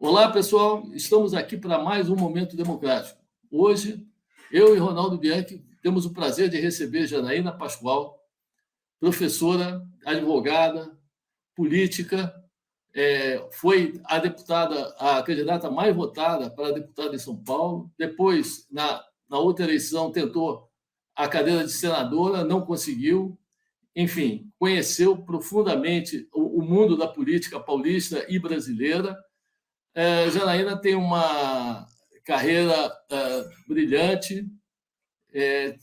Olá, pessoal. Estamos aqui para mais um Momento Democrático. Hoje, eu e Ronaldo Bianchi temos o prazer de receber Janaína Pascoal, professora, advogada, política, foi a candidata mais votada para deputada em São Paulo. Depois, na outra eleição, tentou a cadeira de senadora, não conseguiu. Enfim, conheceu profundamente o mundo da política paulista e brasileira. Janaína tem uma carreira brilhante, é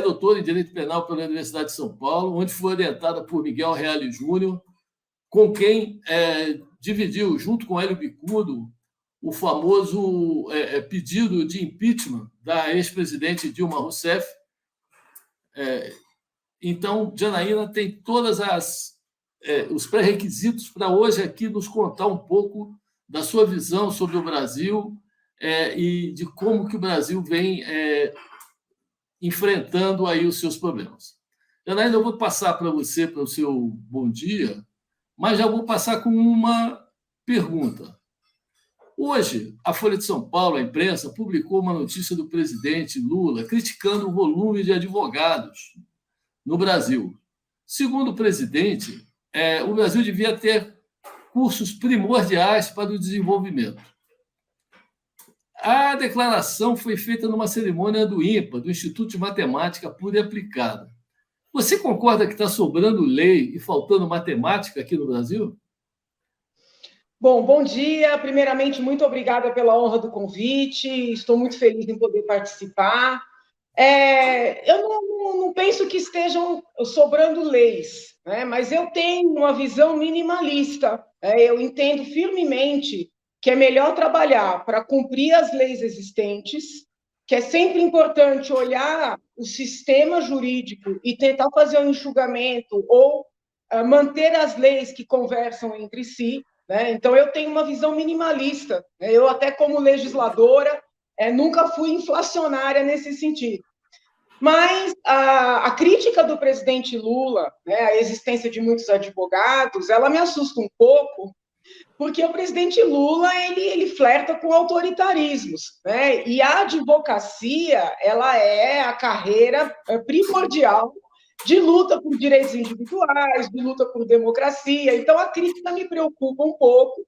doutora em Direito Penal pela Universidade de São Paulo, onde foi orientada por Miguel Reale Júnior, com quem dividiu, junto com Hélio Bicudo, o famoso pedido de impeachment da ex-presidente Dilma Rousseff. Então, Janaína tem todos os pré-requisitos para hoje aqui nos contar um pouco da sua visão sobre o Brasil e de como que o Brasil vem enfrentando aí os seus problemas. Janaína, eu vou passar para você, para o seu bom dia, mas já vou passar com uma pergunta. Hoje, a Folha de São Paulo, a imprensa, publicou uma notícia do presidente Lula criticando o volume de advogados no Brasil. Segundo o presidente, o Brasil devia ter cursos primordiais para o desenvolvimento. A declaração foi feita numa cerimônia do INPA, do Instituto de Matemática Pura e Aplicada. Você concorda que está sobrando lei e faltando matemática aqui no Brasil? Bom dia. Primeiramente, muito obrigada pela honra do convite. Estou muito feliz em poder participar. Eu não penso que estejam sobrando leis, né? Mas eu tenho uma visão minimalista. Eu entendo firmemente que é melhor trabalhar para cumprir as leis existentes, que é sempre importante olhar o sistema jurídico e tentar fazer um enxugamento ou manter as leis que conversam entre si, né? Então, eu tenho uma visão minimalista. Eu, até como legisladora, nunca fui inflacionária nesse sentido. Mas a crítica do presidente Lula, né, a existência de muitos advogados, ela me assusta um pouco, porque o presidente Lula ele flerta com autoritarismos, né? E a advocacia ela é a carreira primordial de luta por direitos individuais, de luta por democracia. Então, a crítica me preocupa um pouco,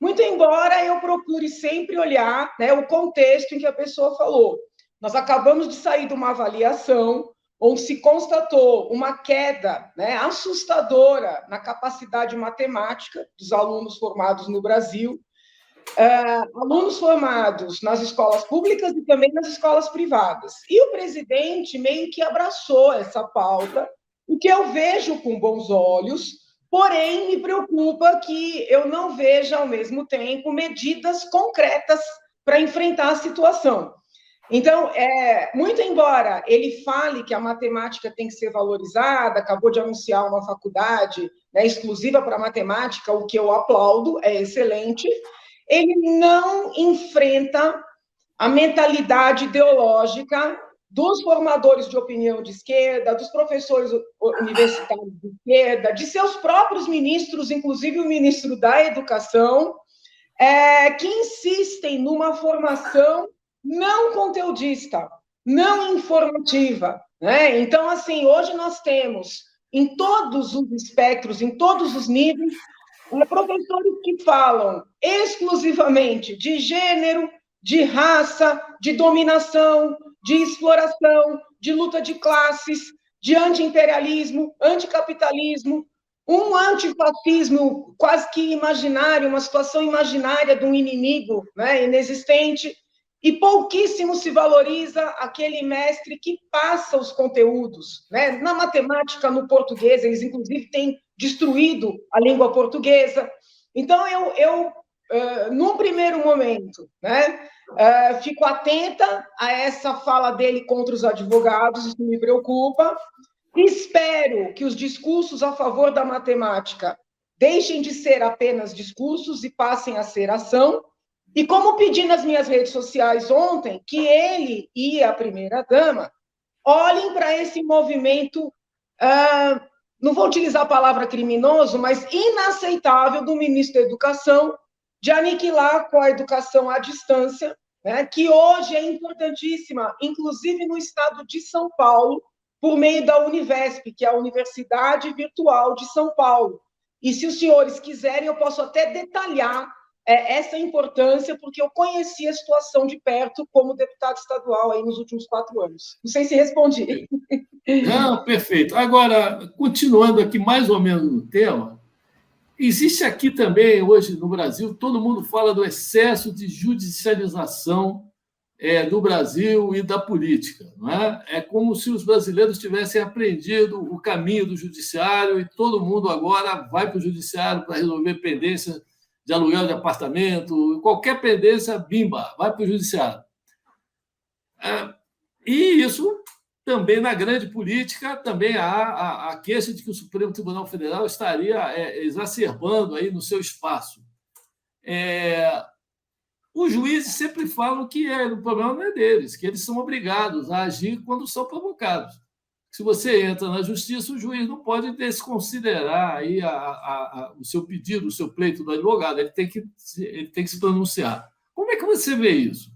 muito embora eu procure sempre olhar, né, o contexto em que a pessoa falou. Nós acabamos de sair de uma avaliação onde se constatou uma queda, né, assustadora na capacidade matemática dos alunos formados no Brasil, alunos formados nas escolas públicas e também nas escolas privadas. E o presidente meio que abraçou essa pauta, o que eu vejo com bons olhos, porém me preocupa que eu não veja, ao mesmo tempo, medidas concretas para enfrentar a situação. Então, muito embora ele fale que a matemática tem que ser valorizada, acabou de anunciar uma faculdade, né, exclusiva para matemática, o que eu aplaudo, é excelente, ele não enfrenta a mentalidade ideológica dos formadores de opinião de esquerda, dos professores universitários de esquerda, de seus próprios ministros, inclusive o ministro da Educação, que insistem numa formação não conteudista, não informativa, né? Então, assim, hoje nós temos, em todos os espectros, em todos os níveis, professores que falam exclusivamente de gênero, de raça, de dominação, de exploração, de luta de classes, de anti-imperialismo, anticapitalismo, um antifascismo quase que imaginário, uma situação imaginária de um inimigo, né, inexistente, e pouquíssimo se valoriza aquele mestre que passa os conteúdos, né? Na matemática, no português, eles inclusive têm destruído a língua portuguesa. Então, eu num primeiro momento, né, fico atenta a essa fala dele contra os advogados, isso me preocupa. Espero que os discursos a favor da matemática deixem de ser apenas discursos e passem a ser ação. E como pedi nas minhas redes sociais ontem, que ele e a primeira-dama olhem para esse movimento, não vou utilizar a palavra criminoso, mas inaceitável do ministro da Educação, de aniquilar com a educação à distância, né, que hoje é importantíssima, inclusive no estado de São Paulo, por meio da Univesp, que é a Universidade Virtual de São Paulo. E se os senhores quiserem, eu posso até detalhar essa importância, porque eu conheci a situação de perto como deputado estadual aí nos últimos 4 anos. Não sei se respondi. Não, perfeito. Agora, continuando aqui mais ou menos no tema, existe aqui também, hoje no Brasil, todo mundo fala do excesso de judicialização do Brasil e da política. Não é? É como se os brasileiros tivessem aprendido o caminho do judiciário e todo mundo agora vai para o judiciário para resolver pendência de aluguel de apartamento, qualquer pendência, bimba, vai para o judiciário. E isso também na grande política também há a queixa de que o Supremo Tribunal Federal estaria exacerbando aí no seu espaço. Os juízes sempre falam que o problema não é deles, que eles são obrigados a agir quando são provocados. Se você entra na justiça, o juiz não pode desconsiderar aí o seu pedido, o seu pleito do advogado, ele tem que se pronunciar. Como é que você vê isso?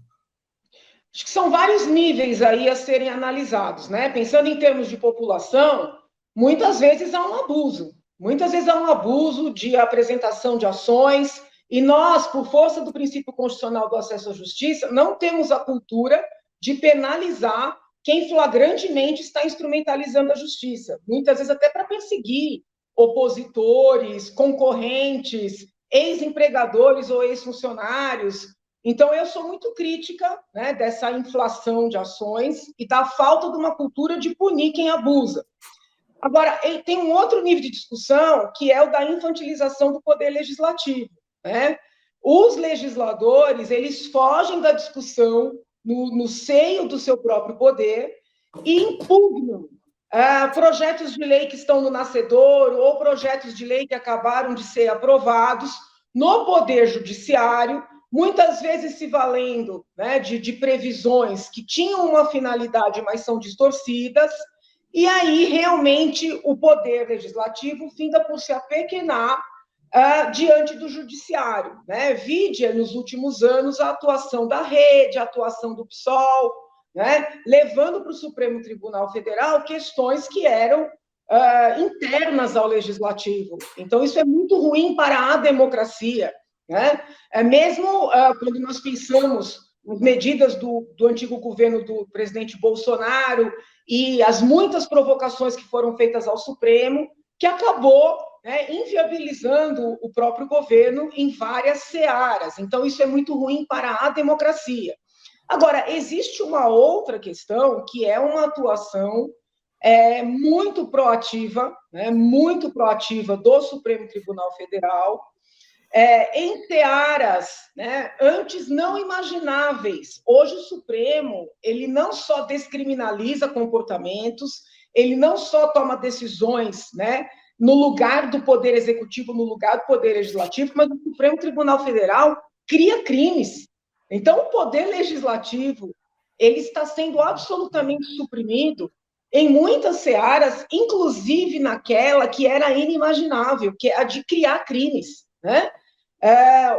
Acho que são vários níveis aí a serem analisados, né? Pensando em termos de população, muitas vezes há um abuso. Muitas vezes há um abuso de apresentação de ações, e nós, por força do princípio constitucional do acesso à justiça, não temos a cultura de penalizar quem flagrantemente está instrumentalizando a justiça, muitas vezes até para perseguir opositores, concorrentes, ex-empregadores ou ex-funcionários. Então, eu sou muito crítica, né, dessa inflação de ações e da falta de uma cultura de punir quem abusa. Agora, tem um outro nível de discussão, que é o da infantilização do poder legislativo, né? Os legisladores, eles fogem da discussão no seio do seu próprio poder e impugnam projetos de lei que estão no nascedouro ou projetos de lei que acabaram de ser aprovados no Poder Judiciário, muitas vezes se valendo, né, de previsões que tinham uma finalidade, mas são distorcidas, e aí realmente o Poder Legislativo finda por se apequenar diante do judiciário, né? Vide nos últimos anos a atuação da rede, a atuação do PSOL, né? Levando para o Supremo Tribunal Federal questões que eram internas ao legislativo. Então, isso é muito ruim para a democracia, né? Mesmo quando nós pensamos nas medidas do antigo governo do presidente Bolsonaro e as muitas provocações que foram feitas ao Supremo, que acabou inviabilizando o próprio governo em várias searas. Então, isso é muito ruim para a democracia. Agora, existe uma outra questão, que é uma atuação muito proativa, né, muito proativa do Supremo Tribunal Federal, em searas, né, antes não imagináveis. Hoje, o Supremo, ele não só descriminaliza comportamentos, ele não só toma decisões, né, no lugar do Poder Executivo, no lugar do Poder Legislativo, mas o Supremo Tribunal Federal cria crimes. Então, o Poder Legislativo, ele está sendo absolutamente suprimido em muitas searas, inclusive naquela que era inimaginável, que é a de criar crimes, né?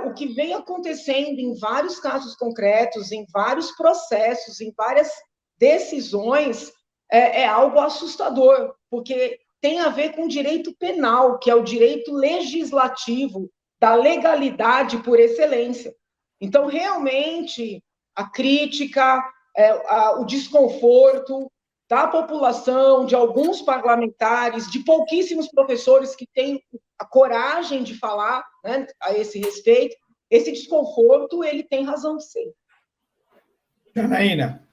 O que vem acontecendo em vários casos concretos, em vários processos, em várias decisões, é algo assustador, porque tem a ver com o direito penal, que é o direito legislativo, da legalidade por excelência. Então, realmente, a crítica, o desconforto da população, de alguns parlamentares, de pouquíssimos professores que têm a coragem de falar, né, a esse respeito, esse desconforto, ele tem razão de ser. Janaína,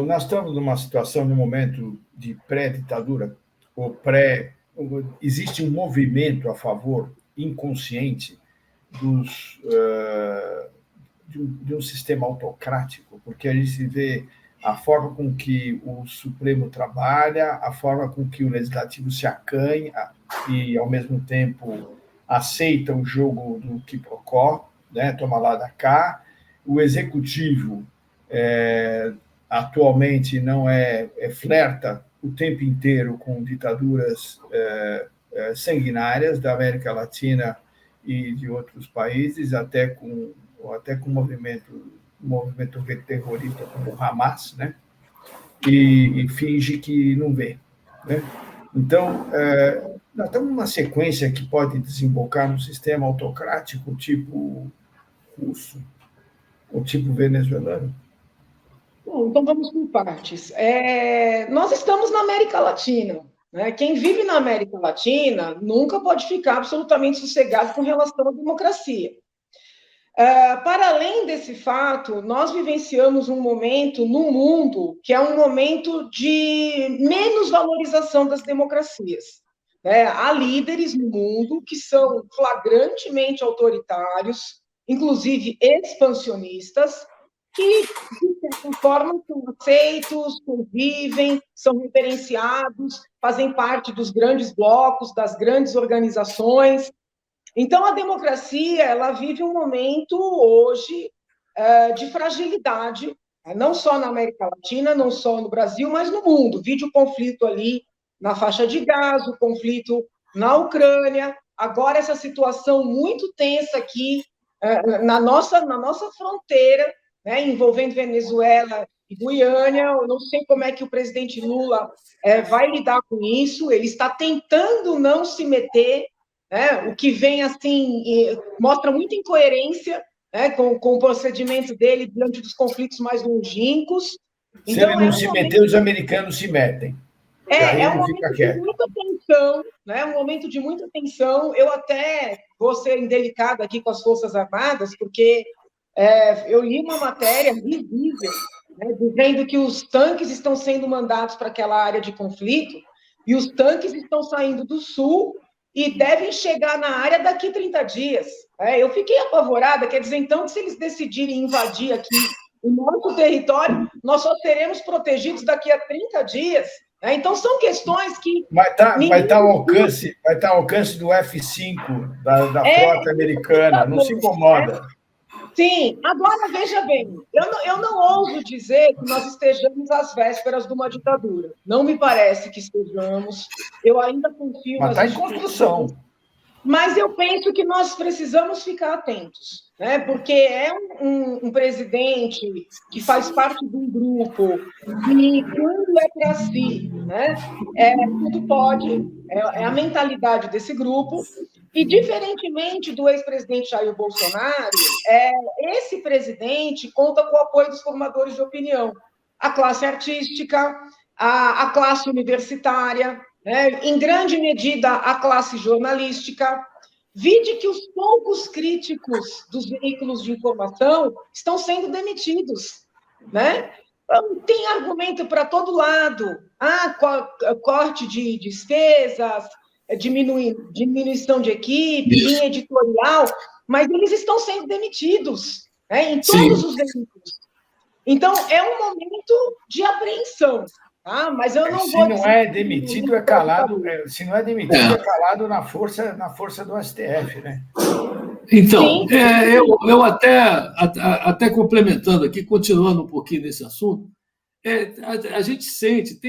nós estamos numa situação, num momento de pré-ditadura, existe um movimento a favor, inconsciente, de um sistema autocrático, porque a gente vê a forma com que o Supremo trabalha, a forma com que o Legislativo se acanha e, ao mesmo tempo, aceita o jogo do quiprocó, né, toma lá da cá. O Executivo, atualmente, não flerta o tempo inteiro com ditaduras sanguinárias da América Latina e de outros países, até com movimento terrorista como o Hamas, né? E finge que não vê, né? Então, nós estamos numa sequência que pode desembocar num sistema autocrático tipo russo ou tipo venezuelano. Bom, então vamos por partes. Nós estamos na América Latina, né? Quem vive na América Latina nunca pode ficar absolutamente sossegado com relação à democracia. Para além desse fato, nós vivenciamos um momento no mundo que é um momento de menos valorização das democracias. Há líderes no mundo que são flagrantemente autoritários, inclusive expansionistas, que, de certa forma, são aceitos, convivem, são referenciados, fazem parte dos grandes blocos, das grandes organizações. Então, a democracia ela vive um momento, hoje, de fragilidade, não só na América Latina, não só no Brasil, mas no mundo. Vide o conflito ali na faixa de Gaza, o conflito na Ucrânia, agora essa situação muito tensa aqui na nossa fronteira, né, envolvendo Venezuela e Guiana. Eu não sei como é que o presidente Lula vai lidar com isso, ele está tentando não se meter, o que vem assim mostra muita incoerência, com o procedimento dele diante dos conflitos mais longínquos. Se então, ele não se meter, os americanos se metem. É um momento de muita tensão, né? Um momento de muita tensão. Eu até vou ser indelicada aqui com as Forças Armadas, porque eu li uma matéria visível, né, dizendo que os tanques estão sendo mandados para aquela área de conflito e os tanques estão saindo do sul e devem chegar na área daqui a 30 dias. Eu fiquei apavorada, quer dizer, então, que se eles decidirem invadir aqui o nosso território, nós só seremos protegidos daqui a 30 dias. Então, são questões que... Vai estar ao alcance do F-5 da frota americana, não se incomoda. Sim, agora, veja bem, eu não ouso dizer que nós estejamos às vésperas de uma ditadura. Não me parece que estejamos. Eu ainda confio... Mas está em construção. Mas eu penso que nós precisamos ficar atentos, né? Porque é um presidente que faz parte de um grupo que, quando é para si, né, tudo pode, é a mentalidade desse grupo. E, diferentemente do ex-presidente Jair Bolsonaro, esse presidente conta com o apoio dos formadores de opinião, a classe artística, a classe universitária, em grande medida, a classe jornalística. Vide que os poucos críticos dos veículos de informação estão sendo demitidos, né? Tem argumento para todo lado. Corte de despesas, diminuição de equipe, linha editorial, mas eles estão sendo demitidos, em todos os veículos. Então, é um momento de apreensão. Mas eu não vou... Se não é demitido, é calado. Se não é demitido, é calado na força do STF, né? Então, eu até complementando aqui, continuando um pouquinho nesse assunto, a gente sente,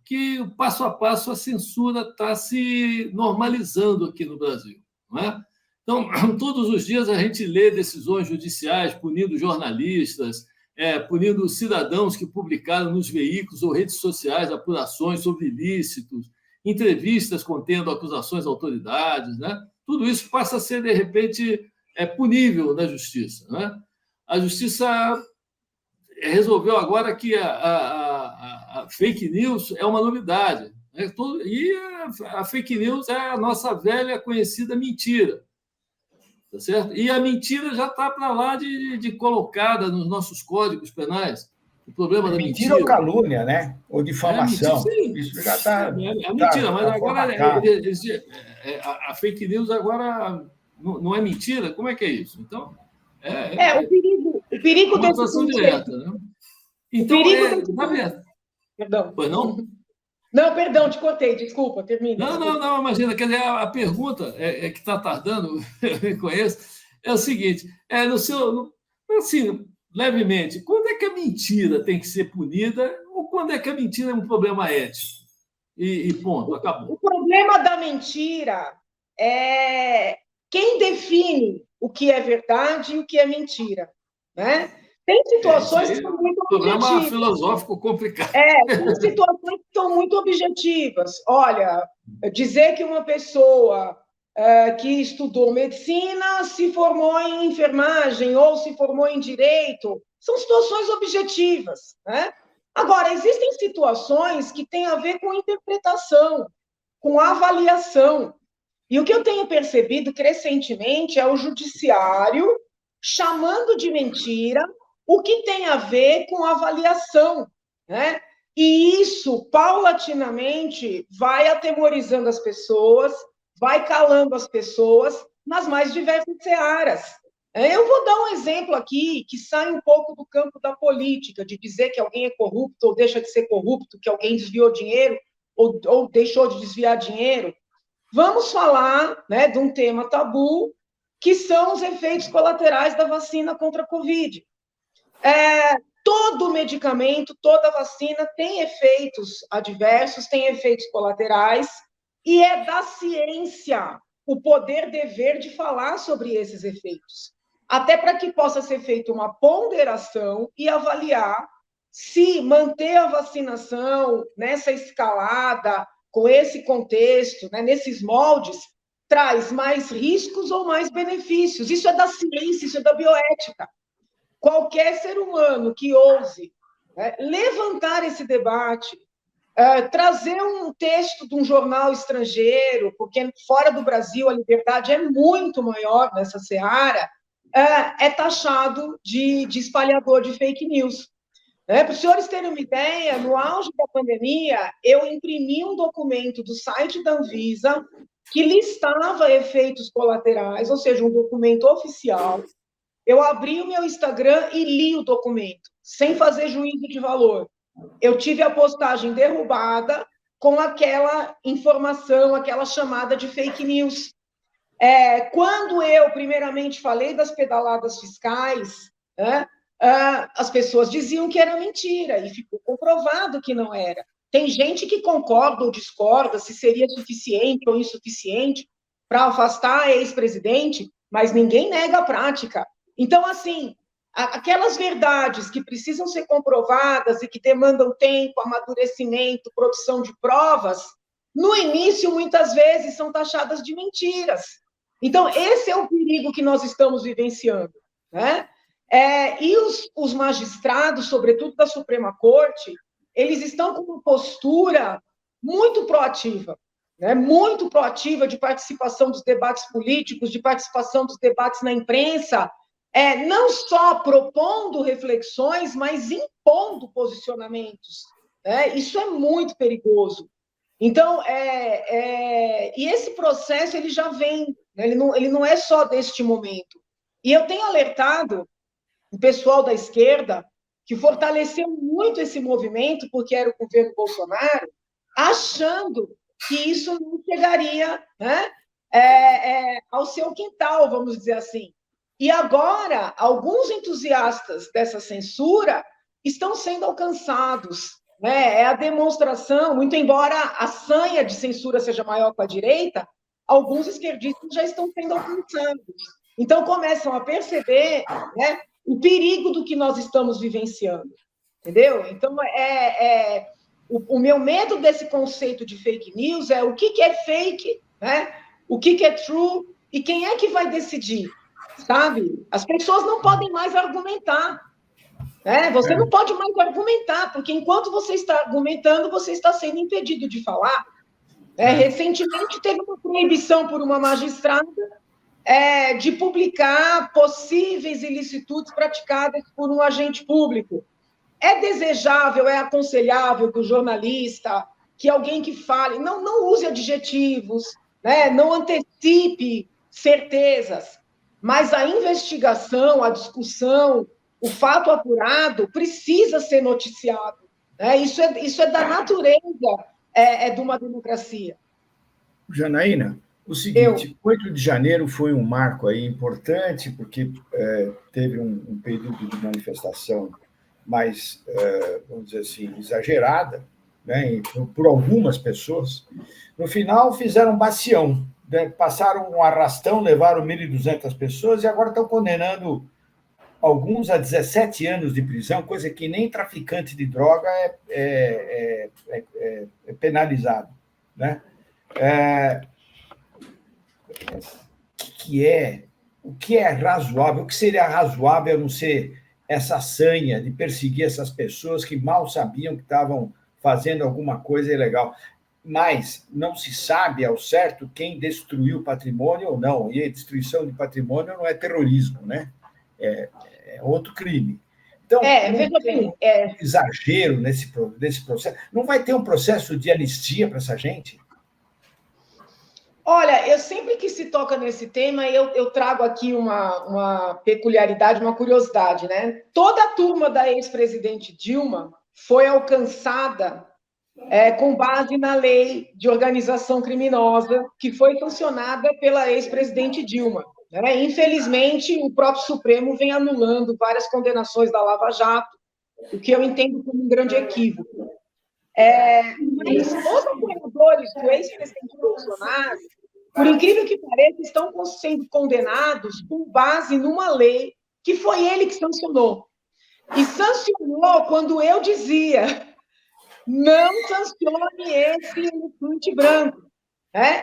que passo a passo a censura está se normalizando aqui no Brasil, não é? Então, todos os dias a gente lê decisões judiciais punindo jornalistas, punindo cidadãos que publicaram nos veículos ou redes sociais apurações sobre ilícitos, entrevistas contendo acusações a autoridades, né? Tudo isso passa a ser, de repente, punível na justiça, né? A justiça resolveu agora que a fake news é uma novidade, né? E a fake news é a nossa velha conhecida mentira. Tá certo? E a mentira já está para lá de colocada nos nossos códigos penais. O problema da mentira ou calúnia, né? Ou difamação. Mentira, isso já está. Mentira, mas agora a fake news agora não é mentira? Como é que é isso? Então, o perigo desse conceito direta, né? Então, na verdade. Perdão. Pois não? Não, perdão, te cortei, desculpa, termina. Não, imagina, quer dizer, a pergunta que está tardando, eu reconheço, é o seguinte, assim, levemente, quando é que a mentira tem que ser punida ou quando é que a mentira é um problema ético? E ponto, acabou. O problema da mentira é quem define o que é verdade e o que é mentira, né? Tem situações que são muito objetivas. Problema filosófico complicado. Tem situações que são muito objetivas. Olha, dizer que uma pessoa que estudou medicina se formou em enfermagem ou se formou em direito, são situações objetivas, né? Agora, existem situações que têm a ver com interpretação, com avaliação. E o que eu tenho percebido crescentemente é o judiciário chamando de mentira o que tem a ver com avaliação, né? E isso, paulatinamente, vai atemorizando as pessoas, vai calando as pessoas nas mais diversas searas. Eu vou dar um exemplo aqui que sai um pouco do campo da política, de dizer que alguém é corrupto ou deixa de ser corrupto, que alguém desviou dinheiro ou deixou de desviar dinheiro. Vamos falar, né, de um tema tabu, que são os efeitos colaterais da vacina contra a Covid. Todo medicamento, toda vacina tem efeitos adversos, tem efeitos colaterais, e é da ciência o poder-dever de falar sobre esses efeitos, até para que possa ser feita uma ponderação e avaliar se manter a vacinação nessa escalada, com esse contexto, né, nesses moldes, traz mais riscos ou mais benefícios. Isso é da ciência, isso é da bioética. Qualquer ser humano que ouse levantar esse debate, trazer um texto de um jornal estrangeiro, porque fora do Brasil a liberdade é muito maior nessa seara, é taxado de espalhador de fake news. Para os senhores terem uma ideia, no auge da pandemia, eu imprimi um documento do site da Anvisa que listava efeitos colaterais, ou seja, um documento oficial. Eu abri o meu Instagram e li o documento, sem fazer juízo de valor. Eu tive a postagem derrubada com aquela informação, aquela chamada de fake news. Quando eu, primeiramente, falei das pedaladas fiscais, as pessoas diziam que era mentira, e ficou comprovado que não era. Tem gente que concorda ou discorda se seria suficiente ou insuficiente para afastar a ex-presidente, mas ninguém nega a prática. Então, assim, aquelas verdades que precisam ser comprovadas e que demandam tempo, amadurecimento, produção de provas, no início, muitas vezes, são taxadas de mentiras. Então, esse é o perigo que nós estamos vivenciando, né? E os magistrados, sobretudo da Suprema Corte, eles estão com uma postura muito proativa, né? Muito proativa de participação dos debates políticos, de participação dos debates na imprensa, não só propondo reflexões, mas impondo posicionamentos. Isso é muito perigoso. Então, e esse processo ele já vem, né? Ele não é só deste momento. E eu tenho alertado o pessoal da esquerda, que fortaleceu muito esse movimento, porque era o governo Bolsonaro, achando que isso não chegaria, né, ao seu quintal, vamos dizer assim. E agora, alguns entusiastas dessa censura estão sendo alcançados. Né? É a demonstração, muito embora a sanha de censura seja maior com a direita, alguns esquerdistas já estão sendo alcançados. Então, começam a perceber, né, o perigo do que nós estamos vivenciando, entendeu? Então, o meu medo desse conceito de fake news é o que é fake, né? O que é true e quem é que vai decidir, sabe? As pessoas não podem mais argumentar, né? Você não pode mais argumentar, porque enquanto você está argumentando, você está sendo impedido de falar. Recentemente, teve uma proibição por uma magistrada de publicar possíveis ilicitudes praticadas por um agente público. É desejável, é aconselhável que o jornalista, que alguém que fale, não use adjetivos, né? Não antecipe certezas, mas a investigação, a discussão, o fato apurado precisa ser noticiado. Né? Isso é da natureza de uma democracia. Janaína, o seguinte, 8 de janeiro foi um marco aí importante, porque teve um período de manifestação mais, vamos dizer assim, exagerada, né, por algumas pessoas. No final, fizeram bastião, passaram um arrastão, levaram 1.200 pessoas e agora estão condenando alguns a 17 anos de prisão, coisa que nem traficante de droga é penalizado. Né? O que é razoável? O que seria razoável a não ser essa sanha de perseguir essas pessoas que mal sabiam que estavam fazendo alguma coisa ilegal? Mas não se sabe ao certo quem destruiu o patrimônio ou não. E a destruição de patrimônio não é terrorismo, né? É outro crime. Então, não tem exagero nesse processo. Não vai ter um processo de anistia para essa gente? Olha, eu sempre que se toca nesse tema, eu trago aqui uma peculiaridade, uma curiosidade, né? Toda a turma da ex-presidente Dilma foi alcançada com base na lei de organização criminosa que foi sancionada pela ex-presidente Dilma. Né? Infelizmente, o próprio Supremo vem anulando várias condenações da Lava Jato, o que eu entendo como um grande equívoco. Mas os apoiadores do ex-presidente Bolsonaro, por incrível que pareça, estão sendo condenados com base numa lei que foi ele que sancionou. E sancionou quando eu dizia: não sancione esse elefante branco.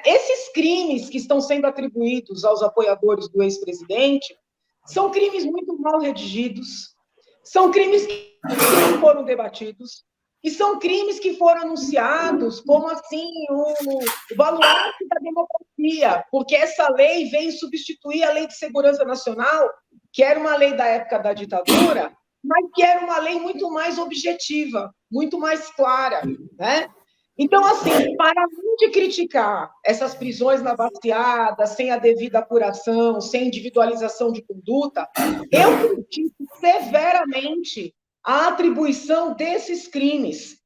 Esses crimes que estão sendo atribuídos aos apoiadores do ex-presidente são crimes muito mal redigidos, são crimes que não foram debatidos, e são crimes que foram anunciados como assim o baluarte da democracia, porque essa lei veio substituir a Lei de Segurança Nacional, que era uma lei da época da ditadura, mas que era uma lei muito mais objetiva, muito mais clara, né? Então, assim, para além de criticar essas prisões na baseada, sem a devida apuração, sem individualização de conduta, eu critico severamente a atribuição desses crimes.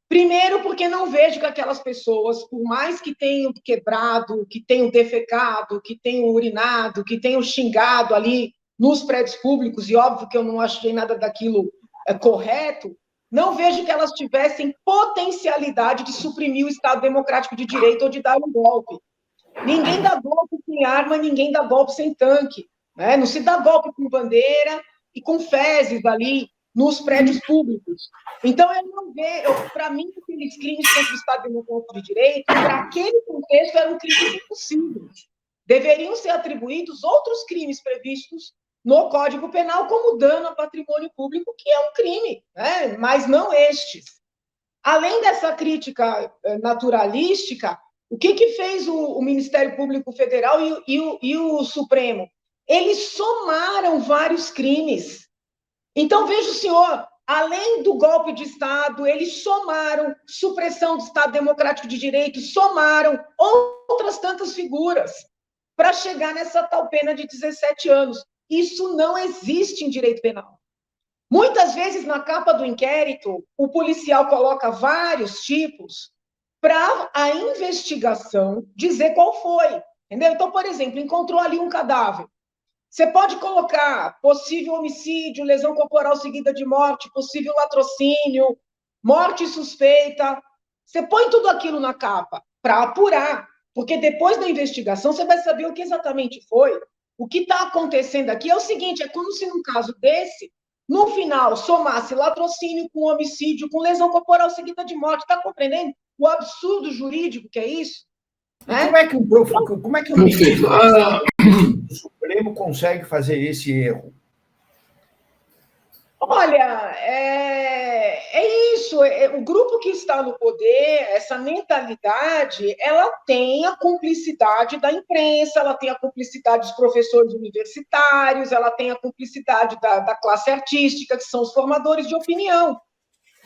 Primeiro, porque não vejo que aquelas pessoas, por mais que tenham quebrado, que tenham defecado, que tenham urinado, que tenham xingado ali nos prédios públicos, e óbvio que eu não achei nada daquilo correto, não vejo que elas tivessem potencialidade de suprimir o Estado Democrático de Direito ou de dar um golpe. Ninguém dá golpe sem arma, ninguém dá golpe sem tanque. Né? Não se dá golpe com bandeira e com fezes ali nos prédios públicos. Então, eu não vejo, para mim, aqueles crimes contra o Estado Democrático de Direito, para aquele contexto, eram crimes impossíveis. Deveriam ser atribuídos outros crimes previstos no Código Penal, como dano a patrimônio público, que é um crime, né? Mas não estes. Além dessa crítica naturalística, o que fez o Ministério Público Federal e o Supremo? Eles somaram vários crimes. Então, veja o senhor, além do golpe de Estado, eles somaram supressão do Estado Democrático de Direito, somaram outras tantas figuras para chegar nessa tal pena de 17 anos. Isso não existe em direito penal. Muitas vezes, na capa do inquérito, o policial coloca vários tipos para a investigação dizer qual foi. Entendeu? Então, por exemplo, encontrou ali um cadáver. Você pode colocar possível homicídio, lesão corporal seguida de morte, possível latrocínio, morte suspeita. Você põe tudo aquilo na capa para apurar, porque depois da investigação você vai saber o que exatamente foi. O que está acontecendo aqui é o seguinte, é como se num caso desse, no final, somasse latrocínio com homicídio, com lesão corporal seguida de morte. Está compreendendo o absurdo jurídico que é isso? Como é que o ministro do Supremo consegue fazer esse erro? Olha, é isso. O grupo que está no poder, essa mentalidade, ela tem a cumplicidade da imprensa, ela tem a cumplicidade dos professores universitários, ela tem a cumplicidade da classe artística, que são os formadores de opinião.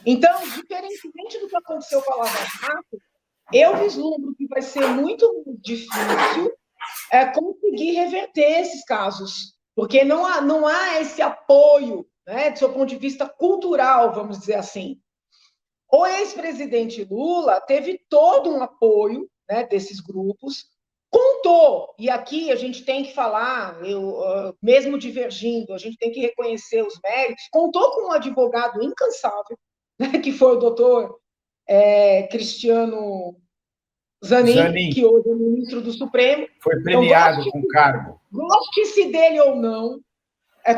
Então, diferentemente do que aconteceu com a Lava Jato, eu vislumbro que vai ser muito difícil conseguir reverter esses casos, porque não há esse apoio, né, do seu ponto de vista cultural, vamos dizer assim. O ex-presidente Lula teve todo um apoio, né, desses grupos, contou, e aqui a gente tem que falar, mesmo divergindo, a gente tem que reconhecer os méritos, contou com um advogado incansável, né, que foi o doutor Cristiano Zanin, que hoje é ministro do Supremo. Foi premiado então, com o cargo. Goste-se dele ou não,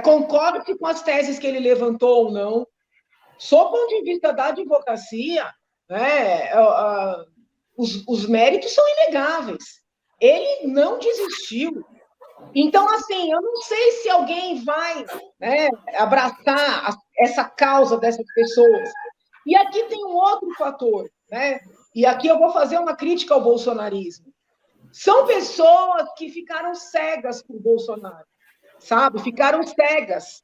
concorde com as teses que ele levantou ou não, sob o ponto de vista da advocacia, né, os méritos são inegáveis. Ele não desistiu. Então, assim, eu não sei se alguém vai, né, abraçar essa causa dessas pessoas. E aqui tem um outro fator, né? E aqui eu vou fazer uma crítica ao bolsonarismo. São pessoas que ficaram cegas por Bolsonaro, sabe? Ficaram cegas.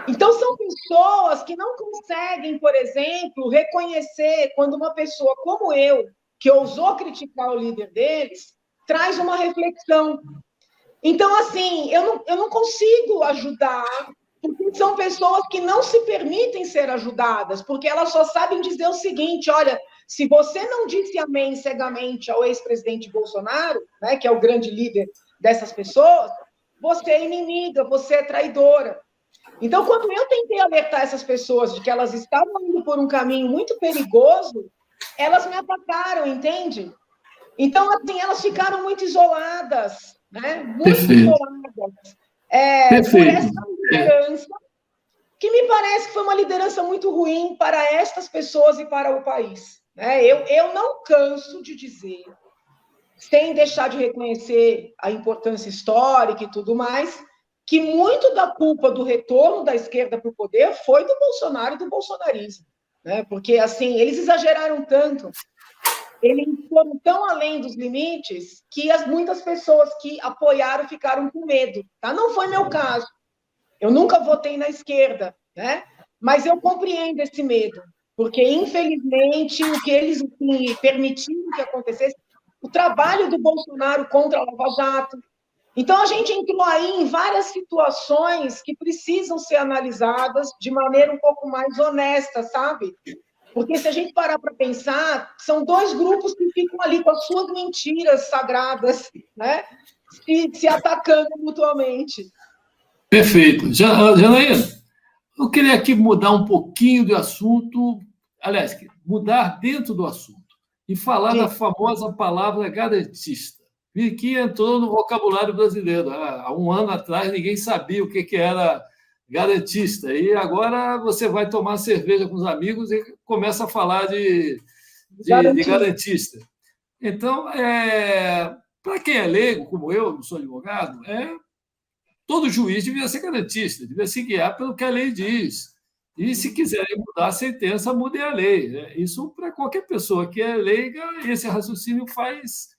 Então, são pessoas que não conseguem, por exemplo, reconhecer quando uma pessoa como eu, que ousou criticar o líder deles, traz uma reflexão. Então, assim, eu não consigo ajudar, porque são pessoas que não se permitem ser ajudadas, porque elas só sabem dizer o seguinte: olha, se você não disse amém cegamente ao ex-presidente Bolsonaro, né, que é o grande líder dessas pessoas, você é inimiga, você é traidora. Então, quando eu tentei alertar essas pessoas de que elas estavam indo por um caminho muito perigoso, elas me atacaram, entende? Então, assim, elas ficaram muito isoladas, né? Muito isoladas. Por essa liderança, que me parece que foi uma liderança muito ruim para estas pessoas e para o país. Né? Eu não canso de dizer, sem deixar de reconhecer a importância histórica e tudo mais, que muito da culpa do retorno da esquerda para o poder foi do Bolsonaro e do bolsonarismo. Né? Porque, assim, eles exageraram tanto, eles foram tão além dos limites que muitas pessoas que apoiaram ficaram com medo. Tá? Não foi meu caso. Eu nunca votei na esquerda, né? Mas eu compreendo esse medo, porque, infelizmente, o que eles permitiram que acontecesse, o trabalho do Bolsonaro contra a Lava Jato. Então, a gente entrou aí em várias situações que precisam ser analisadas de maneira um pouco mais honesta, sabe? Porque se a gente parar para pensar, são dois grupos que ficam ali com as suas mentiras sagradas, né? Se atacando mutuamente. Perfeito. Janaína, eu queria aqui mudar um pouquinho de assunto, aliás, mudar dentro do assunto, e falar da famosa palavra garantista, que entrou no vocabulário brasileiro. Há um ano atrás, ninguém sabia o que era garantista, e agora você vai tomar cerveja com os amigos e começa a falar de garantista. Então, para quem é leigo, como eu, não sou advogado, todo juiz devia ser garantista, devia se guiar pelo que a lei diz. E, se quiserem mudar a sentença, mudem a lei. Isso, para qualquer pessoa que é leiga, esse raciocínio faz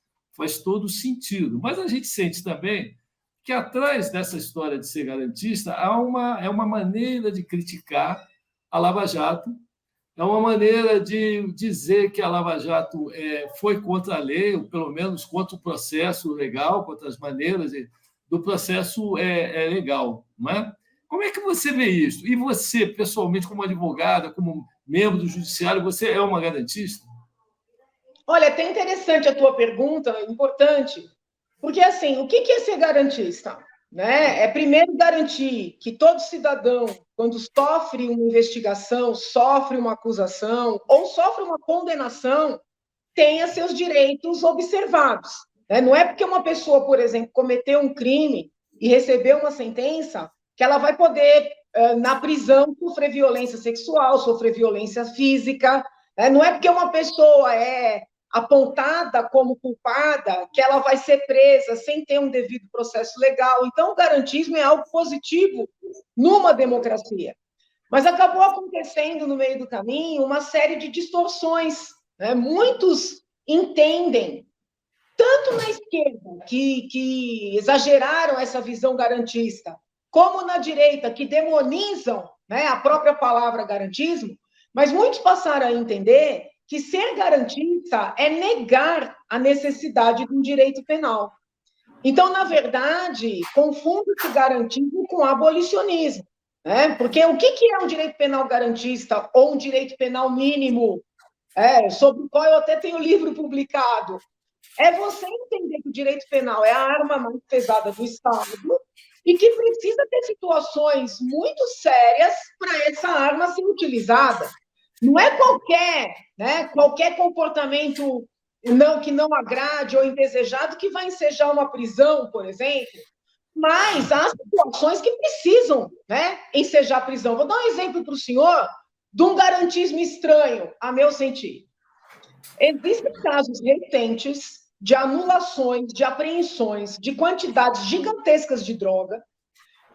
todo sentido. Mas a gente sente também que, atrás dessa história de ser garantista, é uma maneira de criticar a Lava Jato, é uma maneira de dizer que a Lava Jato foi contra a lei, ou pelo menos contra o processo legal, contra as maneiras do processo legal, não é? Como é que você vê isso? E você, pessoalmente, como advogada, como membro do judiciário, você é uma garantista? Olha, é até interessante a tua pergunta, importante, porque, assim, o que é ser garantista? Né? É, primeiro, garantir que todo cidadão, quando sofre uma investigação, sofre uma acusação ou sofre uma condenação, tenha seus direitos observados. Né? Não é porque uma pessoa, por exemplo, cometeu um crime e recebeu uma sentença que ela vai poder, na prisão, sofrer violência sexual, sofrer violência física. Né? Não é porque uma pessoa é apontada como culpada que ela vai ser presa sem ter um devido processo legal. Então, o garantismo é algo positivo numa democracia. Mas acabou acontecendo, no meio do caminho, uma série de distorções. Né? Muitos entendem, tanto na esquerda, que exageraram essa visão garantista, como na direita, que demonizam, né, a própria palavra garantismo, mas muitos passaram a entender que ser garantista é negar a necessidade de um direito penal. Então, na verdade, confunde-se garantismo com abolicionismo. Né? Porque o que é um direito penal garantista ou um direito penal mínimo, sobre o qual eu até tenho livro publicado? É você entender que o direito penal é a arma mais pesada do Estado e que precisa ter situações muito sérias para essa arma ser utilizada. Não é qualquer comportamento que não agrade ou indesejado, que vai ensejar uma prisão, por exemplo, mas há situações que precisam, né, ensejar prisão. Vou dar um exemplo para o senhor de um garantismo estranho, a meu sentir. Existem casos recentes de anulações, de apreensões de quantidades gigantescas de droga,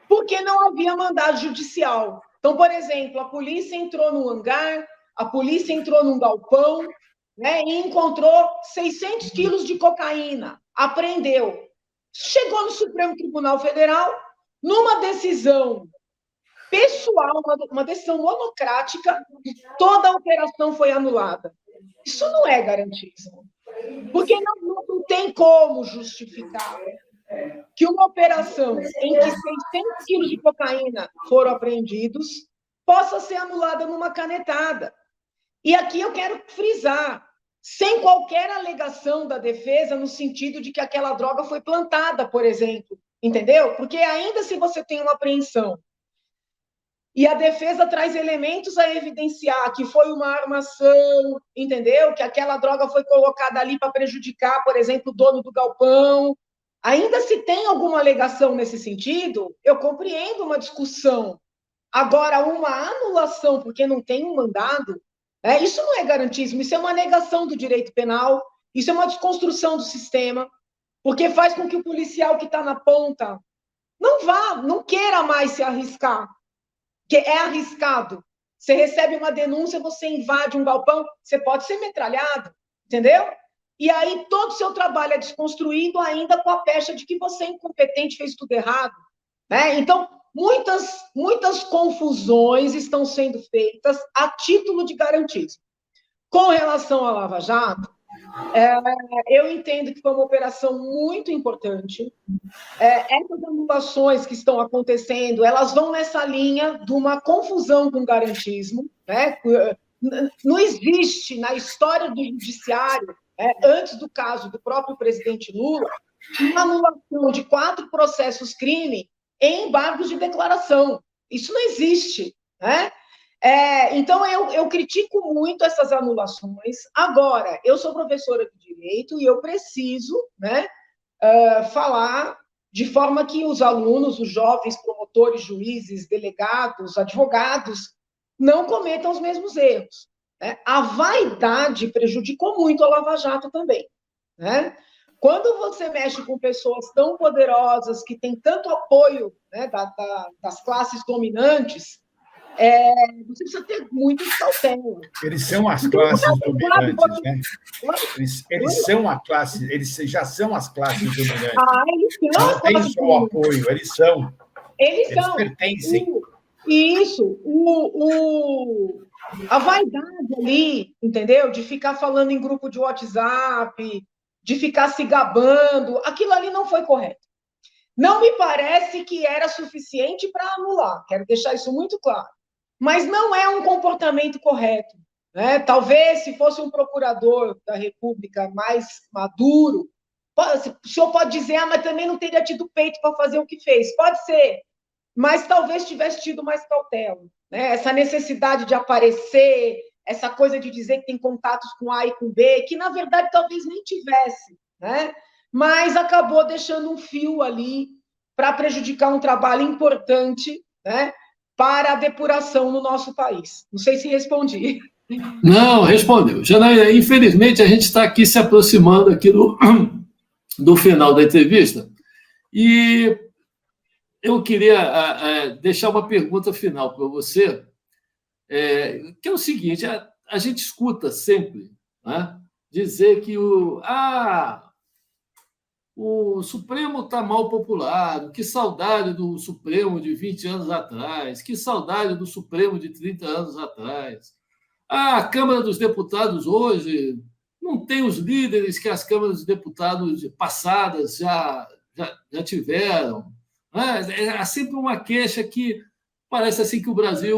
porque não havia mandado judicial. Então, por exemplo, a polícia entrou no hangar, a polícia entrou num galpão, né, e encontrou 600 quilos de cocaína, apreendeu. Chegou no Supremo Tribunal Federal, numa decisão pessoal, uma decisão monocrática, toda a operação foi anulada. Isso não é garantismo, porque não tem como justificar que uma operação em que 600 quilos de cocaína foram apreendidos possa ser anulada numa canetada. E aqui eu quero frisar, sem qualquer alegação da defesa no sentido de que aquela droga foi plantada, por exemplo, entendeu? Porque ainda se você tem uma apreensão e a defesa traz elementos a evidenciar que foi uma armação, entendeu? Que aquela droga foi colocada ali para prejudicar, por exemplo, o dono do galpão. Ainda se tem alguma alegação nesse sentido, eu compreendo uma discussão. Agora, uma anulação porque não tem um mandado, isso não é garantismo, isso é uma negação do direito penal, isso é uma desconstrução do sistema, porque faz com que o policial que está na ponta não queira mais se arriscar, que é arriscado. Você recebe uma denúncia, você invade um galpão, você pode ser metralhado, entendeu? E aí todo o seu trabalho é desconstruído ainda com a pecha de que você é incompetente, fez tudo errado, né? Então, muitas confusões estão sendo feitas a título de garantismo. Com relação à Lava Jato, eu entendo que foi uma operação muito importante. Essas anulações que estão acontecendo, elas vão nessa linha de uma confusão com garantismo, né? Não existe na história do judiciário, antes do caso do próprio presidente Lula, uma anulação de 4 processos crime em embargos de declaração. Isso não existe, né? Então, eu critico muito essas anulações. Agora, eu sou professora de Direito e eu preciso, né, falar de forma que os alunos, os jovens promotores, juízes, delegados, advogados, não cometam os mesmos erros, né? A vaidade prejudicou muito a Lava Jato também, né? Quando você mexe com pessoas tão poderosas, que têm tanto apoio, né, das classes dominantes, você precisa ter muito cautela. Eles são as classes dominantes, né? Eles são a classe, eles já são as classes dominantes. Eles são. Não tem só o apoio, eles são. Eles pertencem. Isso. A vaidade ali, entendeu? De ficar falando em grupo de WhatsApp, de ficar se gabando, aquilo ali não foi correto. Não me parece que era suficiente para anular, quero deixar isso muito claro. Mas não é um comportamento correto, né? Talvez, se fosse um procurador da República mais maduro, o senhor pode dizer, mas também não teria tido peito para fazer o que fez. Pode ser, mas talvez tivesse tido mais cautela, né? Essa necessidade de aparecer, essa coisa de dizer que tem contatos com A e com B, que, na verdade, talvez nem tivesse, né? Mas acabou deixando um fio ali para prejudicar um trabalho importante, né, para a depuração no nosso país. Não sei se respondi. Não, respondeu. Janaína, infelizmente, a gente está aqui se aproximando aqui do final da entrevista e eu queria deixar uma pergunta final para você, que é o seguinte, a gente escuta sempre, né, dizer que o Supremo está mal populado, que saudade do Supremo de 20 anos atrás, que saudade do Supremo de 30 anos atrás. A Câmara dos Deputados hoje não tem os líderes que as câmaras dos deputados passadas já tiveram. Há sempre uma queixa que parece assim que o Brasil,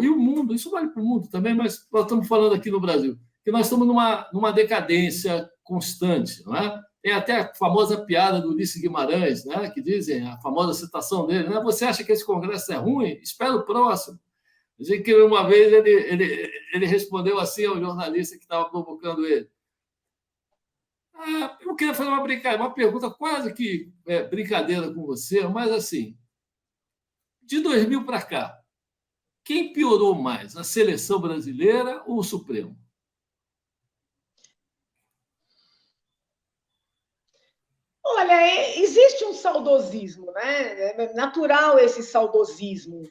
e o mundo, isso vale para o mundo também, mas nós estamos falando aqui no Brasil, que nós estamos numa decadência constante, não é? Tem até a famosa piada do Ulisses Guimarães, né, que dizem, a famosa citação dele, né, você acha que esse Congresso é ruim? Espera o próximo. Dizem que uma vez ele respondeu assim ao jornalista que estava provocando ele. Eu queria fazer uma pergunta quase que brincadeira com você, mas assim, de 2000 para cá, quem piorou mais, a seleção brasileira ou o Supremo? Olha, existe um saudosismo, né? É natural esse saudosismo.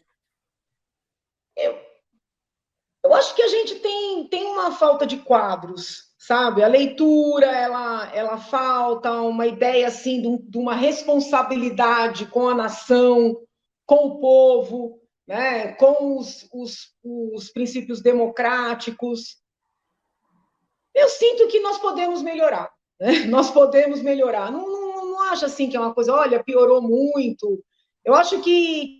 Eu acho que a gente tem uma falta de quadros, sabe? A leitura, ela falta uma ideia assim de uma responsabilidade com a nação, com o povo, né? Com os princípios democráticos. Eu sinto que nós podemos melhorar, né? Nós podemos melhorar. Não acho assim que é uma coisa, olha, piorou muito. Eu acho que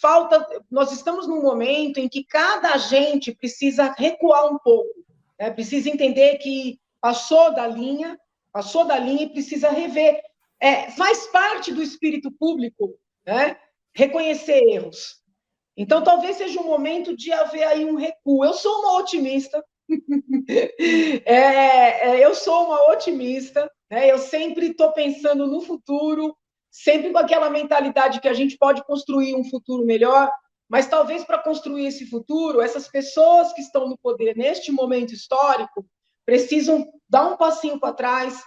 falta. Nós estamos num momento em que cada agente precisa recuar um pouco, né? Precisa entender que passou da linha e precisa rever. Faz parte do espírito público, né? Reconhecer erros. Então, talvez seja um momento de haver aí um recuo. Eu sou uma otimista. Eu sou uma otimista, né? Eu sempre estou pensando no futuro, sempre com aquela mentalidade que a gente pode construir um futuro melhor, mas talvez para construir esse futuro, essas pessoas que estão no poder neste momento histórico precisam dar um passinho para trás,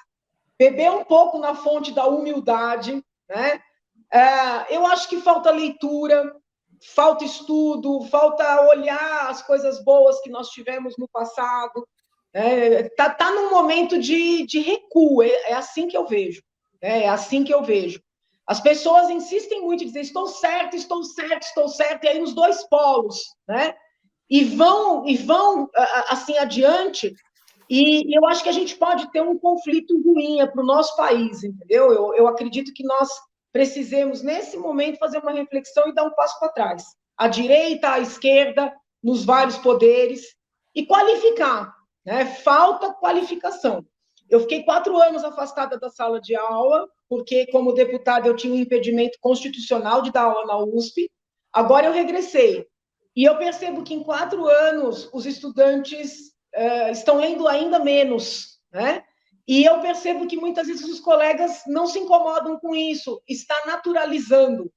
beber um pouco na fonte da humildade, né? Eu acho que falta leitura, falta estudo, falta olhar as coisas boas que nós tivemos no passado. Tá num momento de recuo, é assim que eu vejo. É assim que eu vejo. As pessoas insistem muito em dizer estou certo, e aí nos dois polos, né? E vão assim adiante, e eu acho que a gente pode ter um conflito ruim para o nosso país, entendeu? Eu acredito que nós precisemos, nesse momento, fazer uma reflexão e dar um passo para trás. A direita, a esquerda, nos vários poderes, e qualificar, né? Falta qualificação. Eu fiquei 4 anos afastada da sala de aula, porque, como deputada, eu tinha um impedimento constitucional de dar aula na USP. Agora eu regressei. E eu percebo que, em 4 anos, os estudantes estão lendo ainda menos, né? E eu percebo que, muitas vezes, os colegas não se incomodam com isso. Está naturalizando.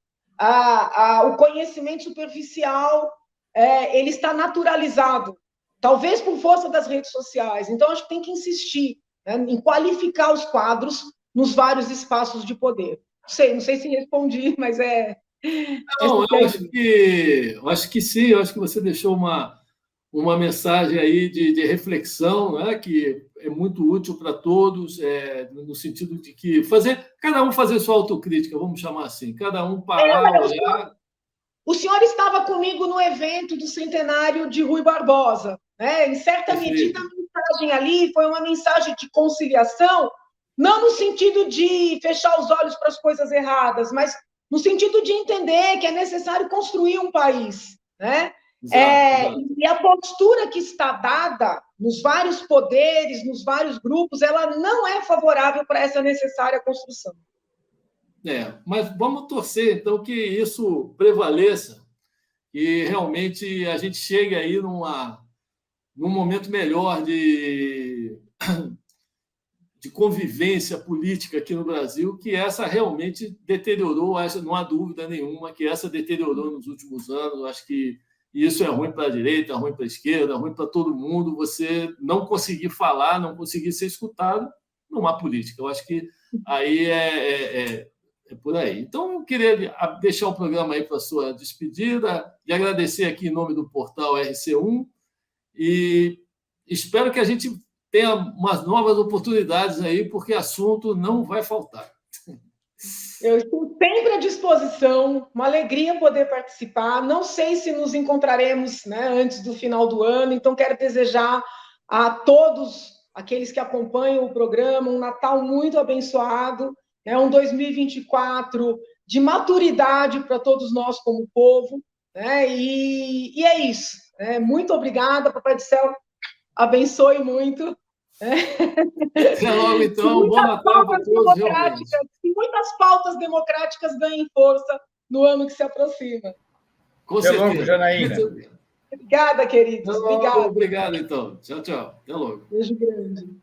O conhecimento superficial, ele está naturalizado. Talvez por força das redes sociais. Então, acho que tem que insistir, né, em qualificar os quadros nos vários espaços de poder. Não sei se respondi, mas Não, eu acho que sim, eu acho que você deixou uma mensagem aí de reflexão, né, que é muito útil para todos, no sentido de que cada um fazer sua autocrítica, vamos chamar assim, cada um parar, olhar. O senhor estava comigo no evento do centenário de Rui Barbosa, né? Em certa medida, a mensagem ali foi uma mensagem de conciliação, não no sentido de fechar os olhos para as coisas erradas, mas no sentido de entender que é necessário construir um país, né? Exato. E a postura que está dada nos vários poderes, nos vários grupos, ela não é favorável para essa necessária construção. Mas vamos torcer, então, que isso prevaleça e realmente a gente chegue aí num momento melhor de convivência política aqui no Brasil, que essa realmente deteriorou, não há dúvida nenhuma que essa deteriorou nos últimos anos. Acho que isso é ruim para a direita, é ruim para a esquerda, é ruim para todo mundo. Você não conseguir falar, não conseguir ser escutado, não há política. Eu acho que aí é por aí. Então, eu queria deixar o programa aí para a sua despedida e agradecer aqui em nome do portal RC1 e espero que a gente tenha umas novas oportunidades aí, porque assunto não vai faltar. Eu estou sempre à disposição, uma alegria poder participar. Não sei se nos encontraremos, né, antes do final do ano, então quero desejar a todos aqueles que acompanham o programa um Natal muito abençoado, né, um 2024 de maturidade para todos nós como povo, né, e é isso. Muito obrigada, Papai do Céu abençoe muito. Até logo, então. Bom Natal para todos, realmente. E muitas pautas democráticas ganhem força no ano que se aproxima. Com certeza. Até logo, Janaína. Obrigada, queridos. Obrigado, então. Tchau, tchau. Até logo. Beijo grande.